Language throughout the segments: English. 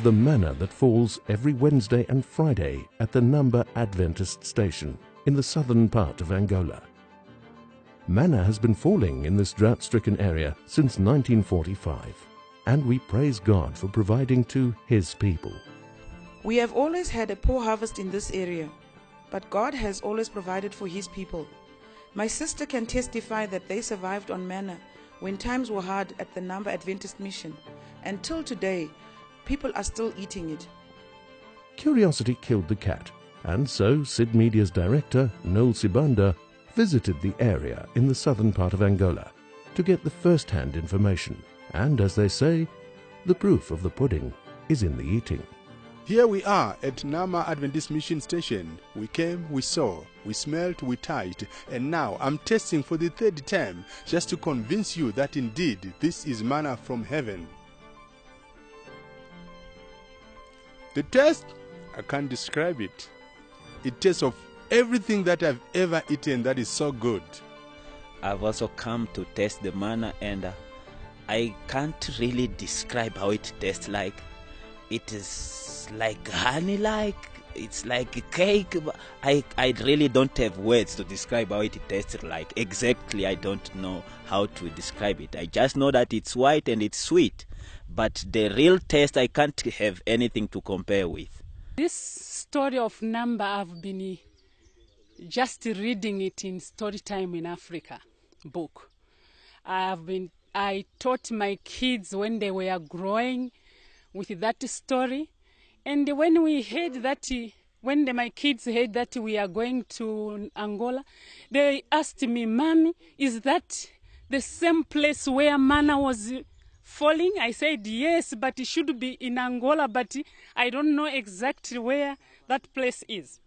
of the manna that falls every Wednesday and Friday at the Namba Adventist Station in the southern part of Angola. Manna has been falling in this drought-stricken area since 1945, and we praise God for providing to His people. We have always had a poor harvest in this area, but God has always provided for His people. My sister can testify that they survived on manna when times were hard at the Namba Adventist Mission. Until today, people are still eating it. Curiosity killed the cat, and so Sid Media's director, Noel Sibanda, visited the area in the southern part of Angola to get the first-hand information. And as they say, the proof of the pudding is in the eating. Here we are at Namba Adventist Mission Station. We came, we saw, we smelled, we touched, and now I'm tasting for the third time just to convince you that indeed this is manna from heaven. The taste, I can't describe it. It tastes of everything that I've ever eaten that is so good. I've also come to taste the manna, and I can't really describe how it tastes like. It is like honey-like, it's like a cake. I really don't have words to describe how it tastes like. Exactly, I don't know how to describe it. I just know that it's white and it's sweet. But the real taste, I can't have anything to compare with. This story of Namba, I've been just reading it in Storytime in Africa book. I taught my kids when they were growing with that story, and when my kids heard that we are going to Angola, they asked me, "Mommy, is that the same place where manna was falling?" I said, "Yes, but it should be in Angola, but I don't know exactly where that place is."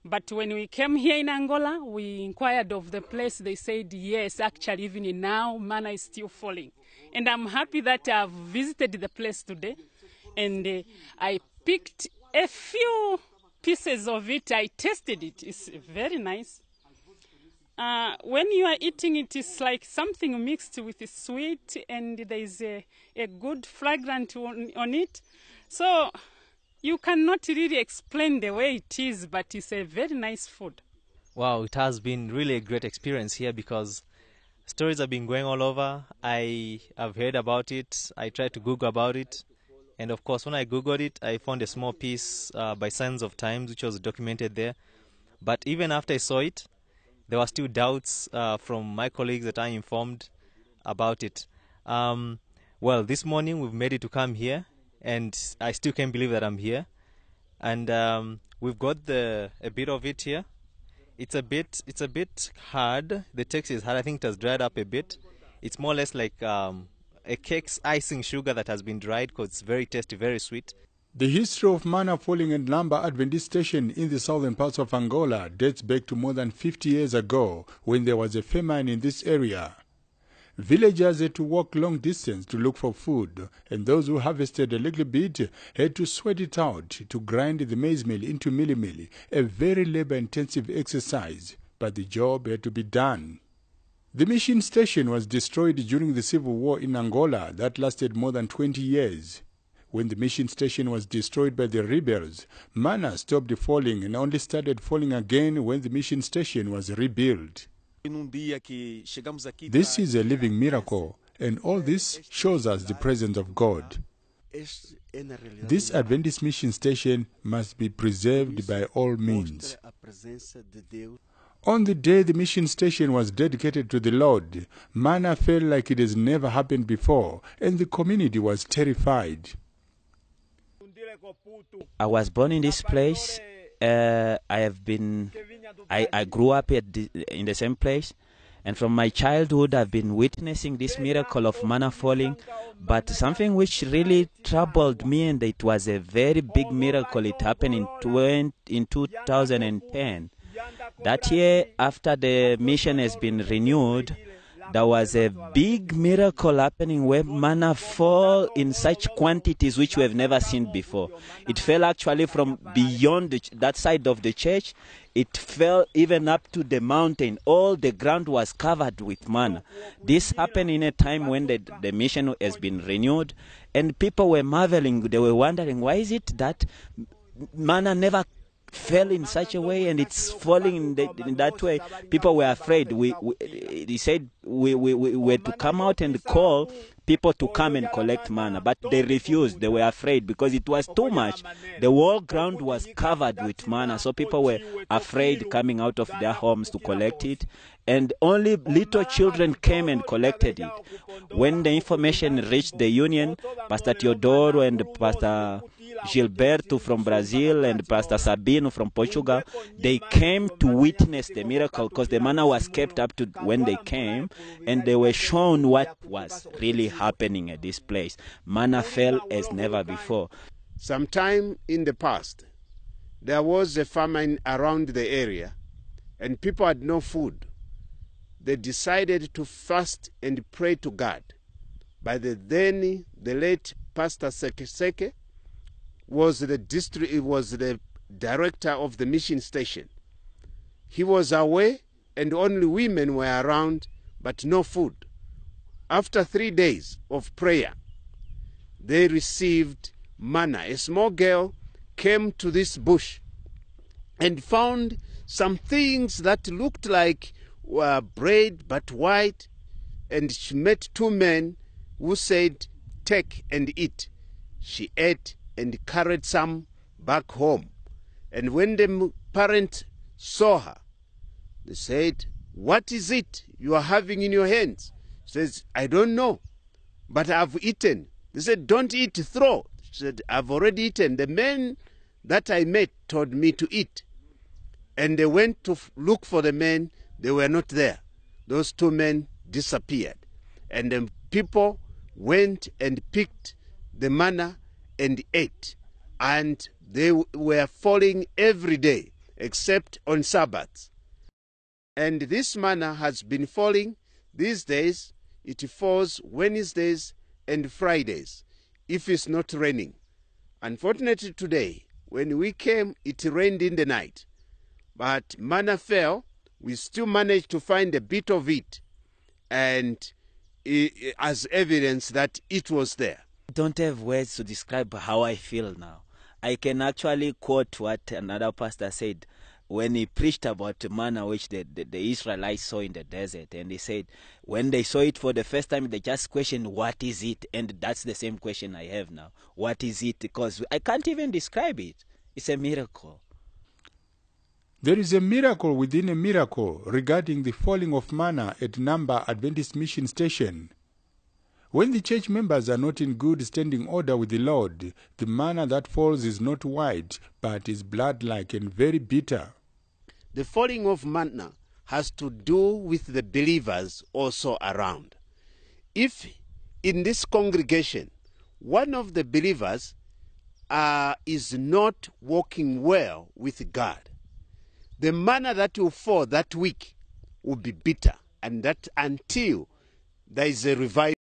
But when we came here in Angola, we inquired of the place. They said, yes, actually, even now, manna is still falling. And I'm happy that I've visited the place today. And I picked a few pieces of it. I tasted it. It's very nice. When you are eating it, it's like something mixed with sweet, and there is a good fragrance on it. So you cannot really explain the way it is, but it's a very nice food. Wow, it has been really a great experience here because stories have been going all over. I have heard about it. I tried to Google about it. And of course, when I Googled it, I found a small piece by Signs of Times, which was documented there. But even after I saw it, there were still doubts from my colleagues that I informed about it. Well, this morning we've made it to come here, and I still can't believe that I'm here. And we've got a bit of it here. It's a bit hard. The text is hard. I think it has dried up a bit. It's more or less like a cake's icing sugar that has been dried because it's very tasty, very sweet. The history of manna falling at Namba Adventist Station in the southern parts of Angola dates back to more than 50 years ago when there was a famine in this area. Villagers had to walk long distance to look for food, and those who harvested a little bit had to sweat it out to grind the maize meal into mealie, a very labor-intensive exercise, but the job had to be done. The mission station was destroyed during the civil war in Angola that lasted more than 20 years. When the mission station was destroyed by the rebels, manna stopped falling and only started falling again when the mission station was rebuilt. This is a living miracle, and all this shows us the presence of God. This Adventist mission station must be preserved by all means. On the day the mission station was dedicated to the Lord, manna fell like it has never happened before, and the community was terrified. I was born in this place. I grew up in the same place, and from my childhood I've been witnessing this miracle of manna falling. But something which really troubled me, and it was a very big miracle, it happened in 2010. That year, after the mission has been renewed, there was a big miracle happening where manna fell in such quantities which we have never seen before. It fell actually from beyond that side of the church. It fell even up to the mountain. All the ground was covered with manna. This happened in a time when the mission has been renewed, and people were marveling. They were wondering, why is it that manna never fell in such a way and it's falling in that way? People were afraid. He said we were to come out and call people to come and collect manna, but they refused. They were afraid because it was too much. The whole ground was covered with manna, so people were afraid coming out of their homes to collect it, and only little children came and collected it. When the information reached the union, Pastor Teodoro and Pastor Gilberto from Brazil and Pastor Sabino from Portugal, they came to witness the miracle because the manna was kept up to when they came, and they were shown what was really happening at this place. Manna fell as never before. Sometime in the past, there was a famine around the area and people had no food. They decided to fast and pray to God. By the late Pastor Seke was the director of the mission station. He was away and only women were around, but no food. After 3 days of prayer, they received manna. A small girl came to this bush and found some things that looked like bread but white, and she met 2 men who said, "Take and eat." She ate and carried some back home. And when the parents saw her, they said, "What is it you are having in your hands?" She says, "I don't know, but I've eaten." They said, "Don't eat, throw." She said, "I've already eaten. The men that I met told me to eat." And they went to look for the men. They were not there. Those 2 men disappeared. And the people went and picked the manna and ate. And they were falling every day except on Sabbaths. And this manna has been falling these days. It falls Wednesdays and Fridays if it's not raining. Unfortunately today, when we came, it rained in the night. But manna fell. We still managed to find a bit of it, and as evidence that it was there. I don't have words to describe how I feel now. I can actually quote what another pastor said when he preached about manna which the Israelites saw in the desert. And he said when they saw it for the first time, they just questioned, what is it? And that's the same question I have now. What is it? Because I can't even describe it. It's a miracle. There is a miracle within a miracle regarding the falling of manna at Namba Adventist Mission Station. When the church members are not in good standing order with the Lord, the manna that falls is not white, but is blood-like and very bitter. The falling of manna has to do with the believers also around. If in this congregation, one of the believers is not walking well with God, the manna that will fall that week will be bitter, and that until there is a revival.